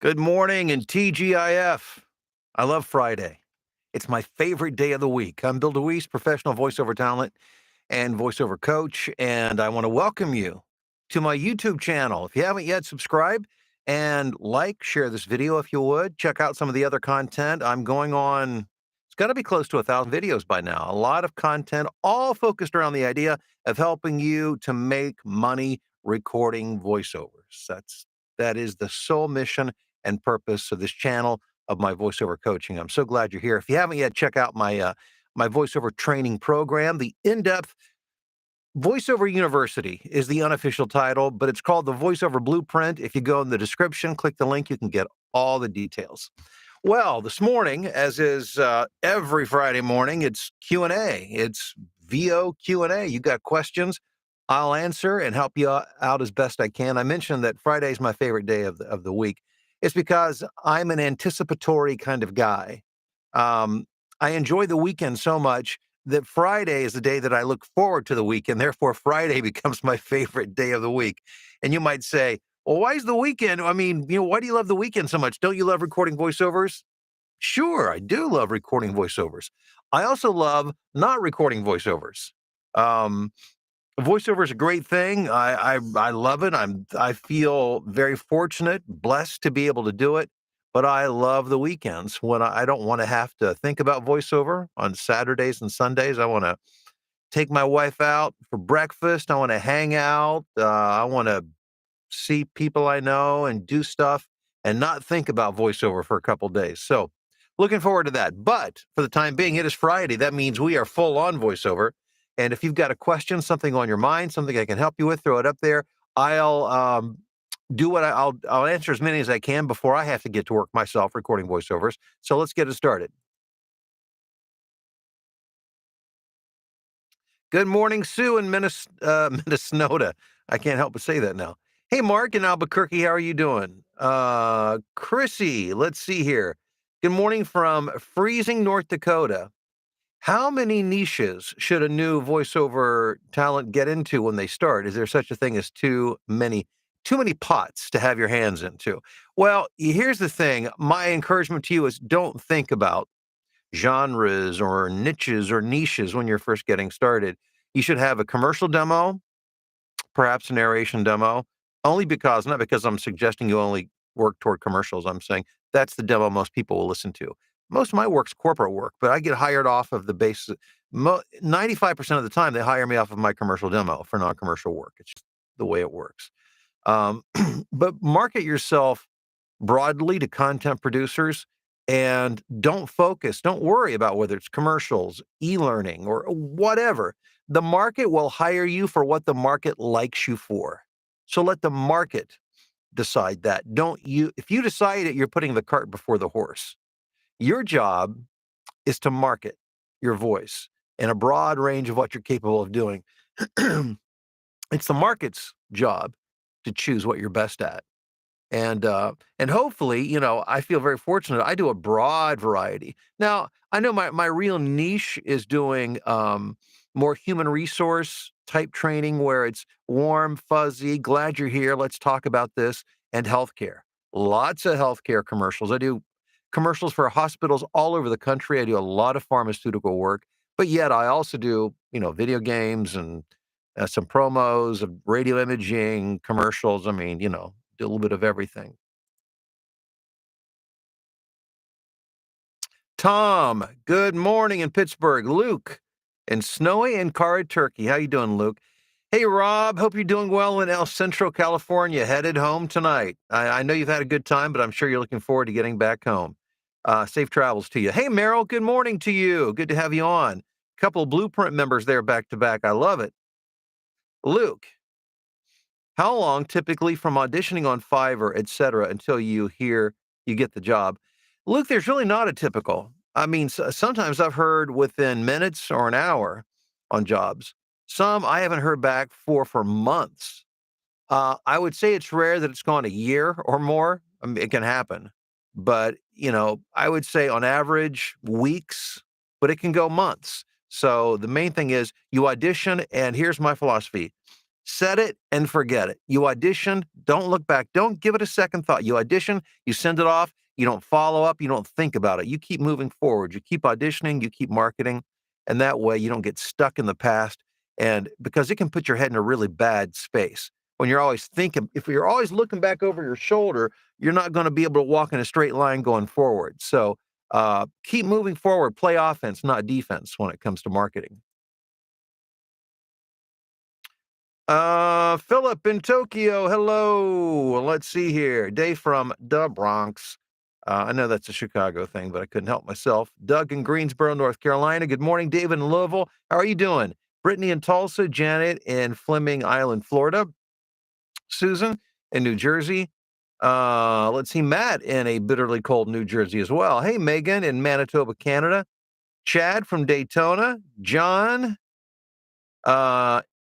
Good morning and TGIF. I love Friday. It's my favorite day of the week. I'm Bill DeWeese, professional voiceover talent and voiceover coach, and I want to welcome you to my YouTube channel. If you haven't yet, subscribe and share this video if you would. Check out some of the other content. I'm going on, it's got to be close to 1,000 videos by now. A lot of content, all focused around the idea of helping you to make money recording voiceovers. That is the sole mission and purpose of this channel of my voiceover coaching. I'm so glad you're here. If you haven't yet, check out my voiceover training program. The in-depth Voiceover University is the unofficial title, but it's called the Voiceover Blueprint. If you go in the description, click the link, you can get all the details. Well, this morning, as is every Friday morning, it's Q&A. It's VO Q&A. You got questions, I'll answer and help you out as best I can. I mentioned that Friday is my favorite day of the week. It's because I'm an anticipatory kind of guy. I enjoy the weekend so much that Friday is the day that I look forward to the weekend. Therefore, Friday becomes my favorite day of the week. And you might say, well, why is the weekend? I mean, why do you love the weekend so much? Don't you love recording voiceovers? Sure, I do love recording voiceovers. I also love not recording voiceovers. Um, Voiceover is a great thing. I love it. I feel very fortunate, blessed to be able to do it. But I love the weekends when I don't want to have to think about voiceover on Saturdays and Sundays. I want to take my wife out for breakfast. I want to hang out. I want to see people I know and do stuff and not think about voiceover for a couple days. So looking forward to that. But for the time being, it is Friday. That means we are full on voiceover. And if you've got a question, something on your mind, something I can help you with, throw it up there. I'll do what I'll answer as many as I can before I have to get to work myself recording voiceovers. So let's get it started. Good morning, Sue in Minnesota. I can't help but say that now. Hey, Mark in Albuquerque, how are you doing? Chrissy, let's see here. Good morning from freezing North Dakota. How many niches should a new voiceover talent get into when they start? Is there such a thing as too many pots to have your hands into? Well, here's the thing. My encouragement to you is don't think about genres or niches when you're first getting started. You should have a commercial demo, perhaps a narration demo, not because I'm suggesting you only work toward commercials. I'm saying that's the demo most people will listen to. Most of my work's corporate work, but I get hired off of the basis. 95% of the time, they hire me off of my commercial demo for non-commercial work. It's just the way it works. Um, but market yourself broadly to content producers and don't worry about whether it's commercials, e-learning, or whatever. The market will hire you for what the market likes you for. So let the market decide that. If you decide that you're putting the cart before the horse, your job is to market your voice in a broad range of what you're capable of doing. It's the market's job to choose what you're best at. And hopefully, I feel very fortunate. I do a broad variety. Now, I know my real niche is doing more human resource type training where it's warm, fuzzy, glad you're here, let's talk about this, and healthcare. Lots of healthcare commercials. I do commercials for hospitals all over the country. I do a lot of pharmaceutical work, but yet I also do, video games and some promos of radio imaging commercials. I mean, do a little bit of everything. Tom, good morning in Pittsburgh. Luke in snowy and Encara, Turkey. How you doing, Luke? Hey, Rob, hope you're doing well in El Centro, California, headed home tonight. I know you've had a good time, but I'm sure you're looking forward to getting back home. Safe travels to you. Hey, Merrill, good morning to you. Good to have you on. Couple of Blueprint members there back to back. I love it. Luke, how long typically from auditioning on Fiverr, et cetera, until you get the job? Luke, there's really not a typical. I mean, sometimes I've heard within minutes or an hour on jobs. Some I haven't heard back for months. I would say it's rare that it's gone a year or more. I mean, it can happen, but I would say on average weeks, but it can go months. So the main thing is you audition, and here's my philosophy: Set it and forget it. You auditioned, don't look back. Don't give it a second thought. You audition, you send it off, you don't follow up, you don't think about it. You keep moving forward. You keep auditioning, you keep marketing, and that way you don't get stuck in the past. And because it can put your head in a really bad space. When you're always thinking, if you're always looking back over your shoulder, you're not going to be able to walk in a straight line going forward. So keep moving forward, play offense, not defense when it comes to marketing. Philip in Tokyo, hello. Let's see here. Dave from the Bronx. I know that's a Chicago thing, but I couldn't help myself. Doug in Greensboro, North Carolina. Good morning, David in Louisville. How are you doing? Brittany in Tulsa, Janet in Fleming Island, Florida. Susan in New Jersey. Let's see, Matt in a bitterly cold New Jersey as well. Hey, Megan in Manitoba, Canada. Chad from Daytona. John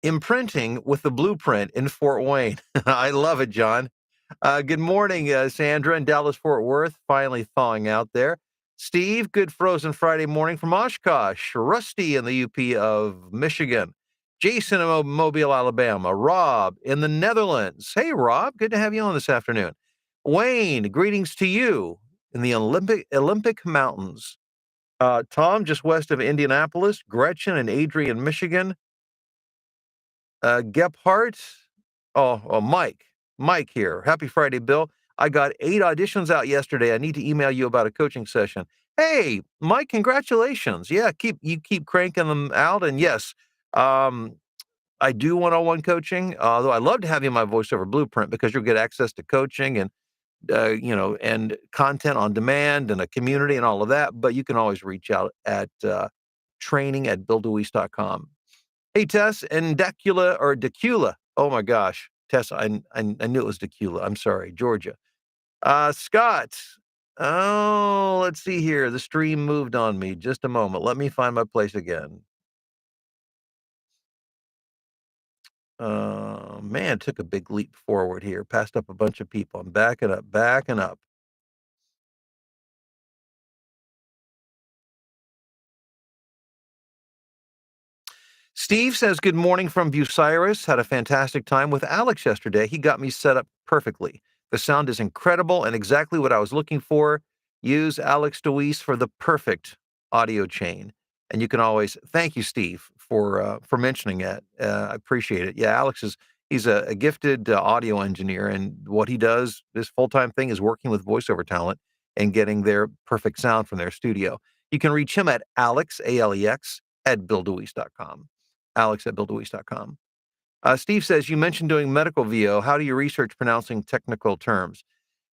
imprinting with the blueprint in Fort Wayne. I love it, John. Good morning, Sandra in Dallas, Fort Worth. Finally thawing out there. Steve, good frozen Friday morning from Oshkosh. Rusty in the UP of Michigan. Jason in Mobile, Alabama. Rob in the Netherlands. Hey, Rob, good to have you on this afternoon. Wayne, greetings to you in the Olympic Mountains. Tom, just west of Indianapolis. Gretchen and Adrian, Michigan. Gephardt. Mike. Mike here. Happy Friday, Bill. I got 8 auditions out yesterday. I need to email you about a coaching session. Hey, Mike, congratulations. Yeah, keep cranking them out. And yes, I do one-on-one coaching, although I love to have you in my voiceover blueprint because you'll get access to coaching and and content on demand and a community and all of that. But you can always reach out at training@BillDeWeese.com. Hey, Tess, and Decula. Oh my gosh, Tess, I knew it was Decula. I'm sorry, Georgia. Scott. Oh, let's see here. The stream moved on me. Just a moment. Let me find my place again. Man, took a big leap forward here. Passed up a bunch of people. I'm backing up, backing up. Steve says, good morning from Bucyrus. Had a fantastic time with Alex yesterday. He got me set up perfectly. The sound is incredible and exactly what I was looking for. Use Alex DeWeese for the perfect audio chain. And you can always thank you, Steve, for mentioning it. I appreciate it. Yeah, he's a gifted audio engineer, and what he does, this full-time thing, is working with voiceover talent and getting their perfect sound from their studio. You can reach him at Alex, ALEX, at BillDeWeese.com. Alex@BillDeWeese.com. Steve says, you mentioned doing medical VO. How do you research pronouncing technical terms?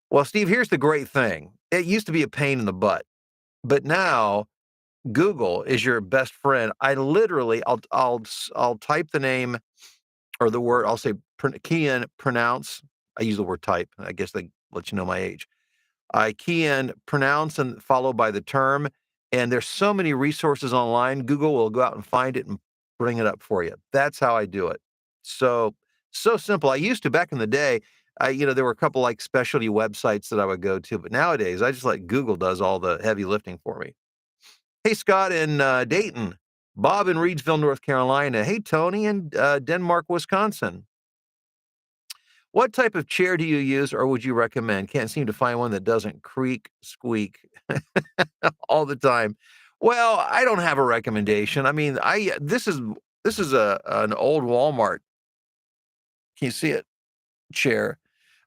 Well, Steve, here's the great thing. It used to be a pain in the butt, but now Google is your best friend. I literally, I'll type the name or the word. I'll say key in, pronounce. I use the word type. I guess they let you know my age. I key in pronounce and followed by the term. And there's so many resources online. Google will go out and find it and bring it up for you. That's how I do it. So simple. I used to back in the day. There were a couple like specialty websites that I would go to, but nowadays I just let Google does all the heavy lifting for me. Hey, Scott in Dayton, Bob in Reedsville, North Carolina. Hey, Tony in Denmark, Wisconsin. What type of chair do you use or would you recommend? Can't seem to find one that doesn't creak, squeak all the time. Well, I don't have a recommendation. I mean, this is an old Walmart. Can you see it? Chair.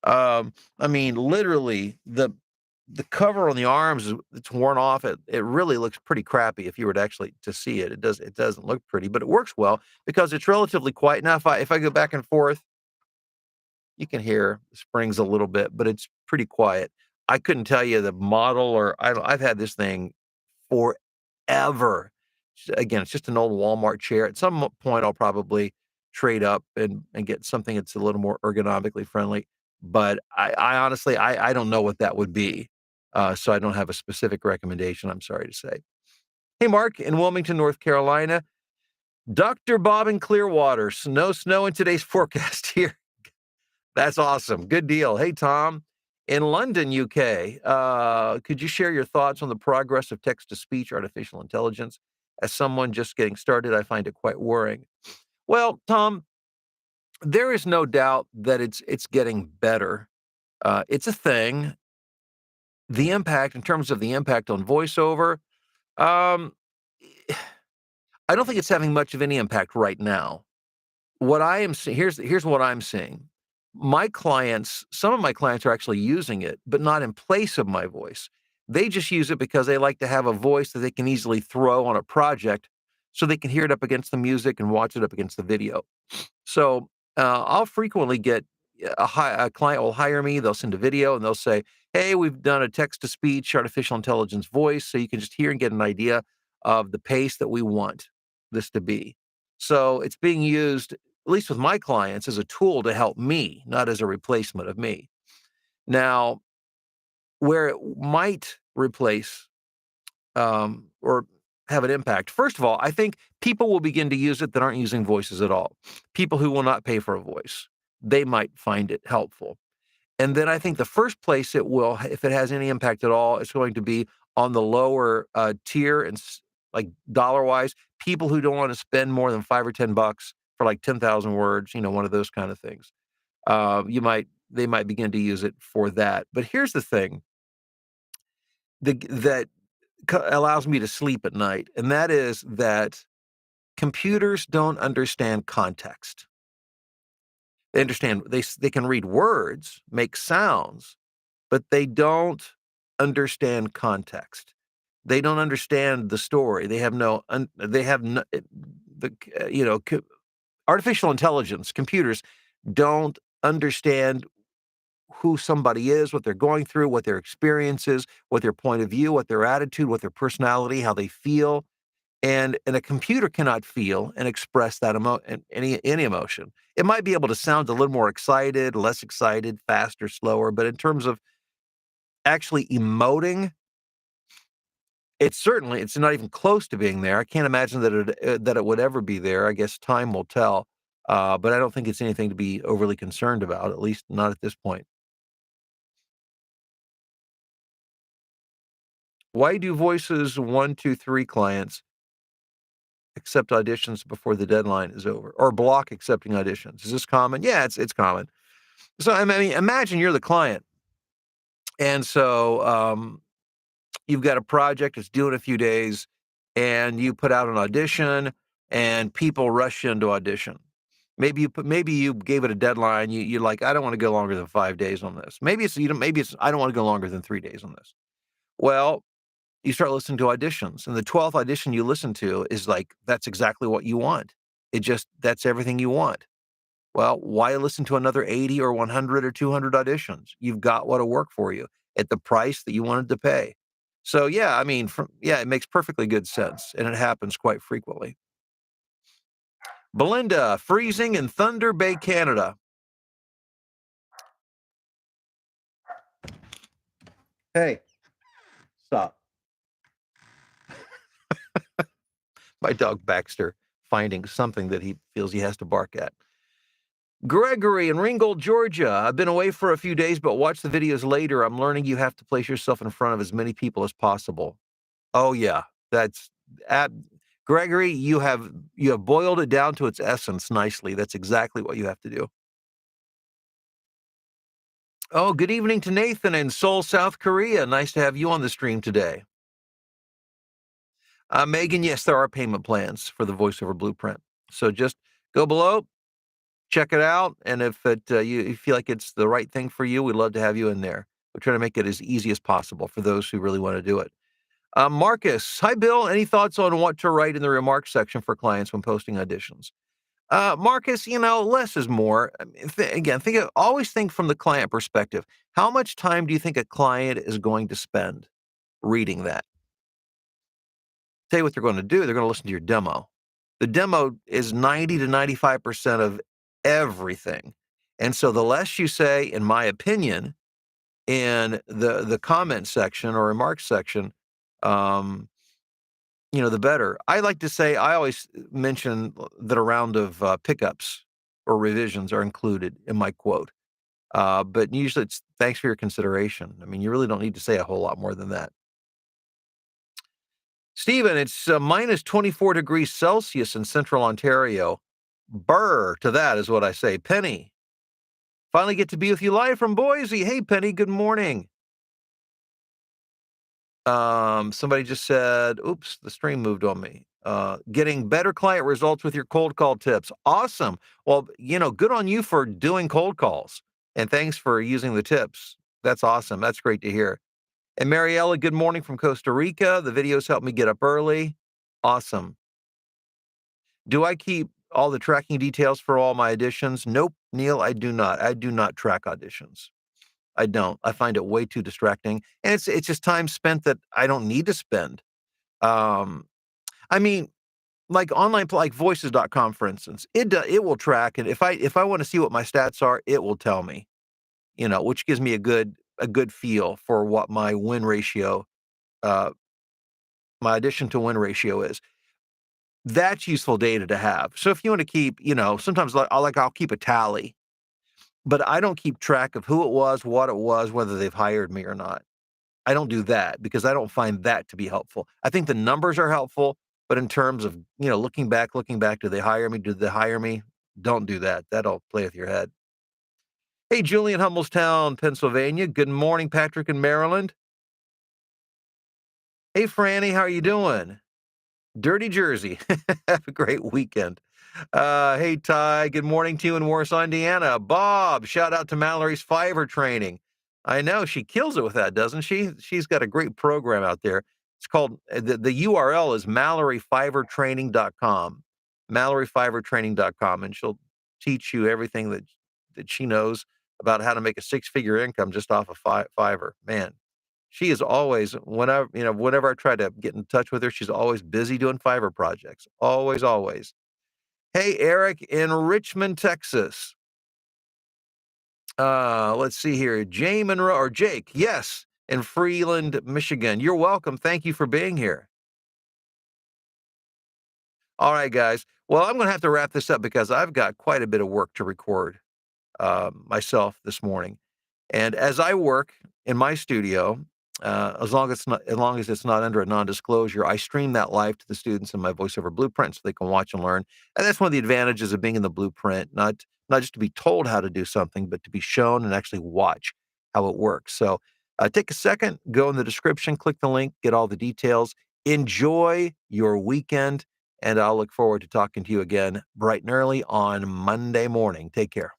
I mean, literally the cover on the arms it's worn off. It really looks pretty crappy if you were to actually to see it. It doesn't look pretty, but it works well because it's relatively quiet. Now, if I go back and forth, you can hear the springs a little bit, but it's pretty quiet. I couldn't tell you the model or I've had this thing forever. Again, it's just an old Walmart chair. At some point, I'll probably trade up and get something that's a little more ergonomically friendly. But I honestly, I don't know what that would be. So I don't have a specific recommendation, I'm sorry to say. Hey, Mark in Wilmington, North Carolina. Dr. Bob in Clearwater. Snow in today's forecast here. That's awesome. Good deal. Hey, Tom, in London, UK, could you share your thoughts on the progress of text-to-speech artificial intelligence? As someone just getting started, I find it quite worrying. Well, Tom, There is no doubt that it's getting better. It's a thing. The impact, in terms of the impact on voiceover, um, I don't think it's having much of any impact right now. What I am seeing here's what I'm seeing. My clients, some of my clients are actually using it, but not in place of my voice. They just use it because they like to have a voice that they can easily throw on a project so they can hear it up against the music and watch it up against the video. So, I'll frequently get a client will hire me, they'll send a video, and they'll say, "Hey, we've done a text-to-speech artificial intelligence voice, so you can just hear and get an idea of the pace that we want this to be." So, it's being used, at least with my clients, as a tool to help me, not as a replacement of me. Now, where it might replace or have an impact. First of all, I think people will begin to use it that aren't using voices at all. People who will not pay for a voice, they might find it helpful. And then I think the first place it will, if it has any impact at all, it's going to be on the lower tier and like dollar wise, people who don't want to spend more than $5 or $10 for like 10,000 words, one of those kind of things. They might begin to use it for that. But here's the thing that allows me to sleep at night, and that is that computers don't understand context. They understand they can read words, make sounds, but they don't understand context. They don't understand the story. They have no they have no, the artificial intelligence, computers don't understand who somebody is, what they're going through, what their experience is, what their point of view, what their attitude, what their personality, how they feel. And a computer cannot feel and express that any emotion. It might be able to sound a little more excited, less excited, faster, slower, but in terms of actually emoting, it's not even close to being there. I can't imagine that it would ever be there. I guess time will tell. But I don't think it's anything to be overly concerned about, at least not at this point. Why do Voices 123 clients accept auditions before the deadline is over or block accepting auditions? Is this common? Yeah, it's common. So, I mean, imagine you're the client, and so, you've got a project that's due in a few days, and you put out an audition, and people rush in to audition. Maybe you gave it a deadline, you're like, "I don't wanna go longer than 5 days on this." Maybe it's, "I don't wanna go longer than 3 days on this." Well, you start listening to auditions, and the 12th audition you listen to is like, that's exactly what you want. That's everything you want. Well, why listen to another 80 or 100 or 200 auditions? You've got what'll work for you at the price that you wanted to pay. So, yeah, I mean, it makes perfectly good sense, and it happens quite frequently. Belinda, freezing in Thunder Bay, Canada. Hey, stop. My dog Baxter finding something that he feels he has to bark at. Gregory in Ringgold, Georgia. I've been away for a few days, but watch the videos later. I'm learning you have to place yourself in front of as many people as possible. Oh yeah, that's ab Gregory, you have boiled it down to its essence nicely. That's exactly what you have to do. Oh, good evening to Nathan in Seoul, South Korea. Nice to have you on the stream today. Megan, yes, there are payment plans for the voiceover blueprint. So just go below, check it out, and if you feel like it's the right thing for you, we'd love to have you in there. We're trying to make it as easy as possible for those who really want to do it. Marcus, hi Bill. Any thoughts on what to write in the remarks section for clients when posting auditions? Marcus, less is more. I mean, again, always think from the client perspective. How much time do you think a client is going to spend reading that? Tell you what they're going to do. They're going to listen to your demo. The demo is 90 to 95% of everything. And so the less you say, in my opinion, in the comment section or remarks section, um, the better. I always mention that a round of pickups or revisions are included in my quote. But usually it's thanks for your consideration. I mean, you really don't need to say a whole lot more than that. Stephen, it's minus 24 degrees Celsius in central Ontario. Burr to that is what I say. Penny, finally get to be with you live from Boise. Hey, Penny, good morning. Somebody just said, oops, the stream moved on me. Getting better client results with your cold call tips. Awesome. Well, good on you for doing cold calls and thanks for using the tips. That's awesome. That's great to hear. And Mariella, good morning from Costa Rica. The videos help me get up early. Awesome. Do I keep all the tracking details for all my auditions? Nope, Neil, I do not. I do not track auditions. I don't. I find it way too distracting, and it's just time spent that I don't need to spend. Um, I mean, like online, like voices.com, for instance, it will track, and if I want to see what my stats are, it will tell me, which gives me a good feel for what my win ratio, uh, my audition to win ratio is. That's useful data to have. So if you want to keep, sometimes I'll keep a tally, but I don't keep track of who it was, what it was, whether they've hired me or not. I don't do that because I don't find that to be helpful. I think the numbers are helpful, but in terms of, looking back, do they hire me? Did they hire me? Don't do that. That'll play with your head. Hey, Julian, Hummelstown, Pennsylvania. Good morning, Patrick in Maryland. Hey, Franny, how are you doing? Dirty Jersey. Have a great weekend. Hey, Ty, good morning to you in Warsaw, Indiana. Bob, shout out to Mallory's Fiverr training. I know she kills it with that, doesn't she? She's got a great program out there. It's called, the URL is malloryfiverrtraining.com, malloryfiverrtraining.com, and she'll teach you everything that she knows about how to make a six-figure income just off of Fiverr. Man, she is always, whenever I try to get in touch with her, she's always busy doing Fiverr projects. Always, always. Hey, Eric in Richmond, Texas. Let's see here. Jake, yes, in Freeland, Michigan. You're welcome. Thank you for being here. All right, guys. Well, I'm going to have to wrap this up because I've got quite a bit of work to record myself this morning. And as I work in my studio, as long as it's not under a non-disclosure, I stream that live to the students in my voiceover blueprint so they can watch and learn. And that's one of the advantages of being in the blueprint, not just to be told how to do something, but to be shown and actually watch how it works. So take a second, go in the description, click the link, get all the details. Enjoy your weekend, and I'll look forward to talking to you again bright and early on Monday morning. Take care.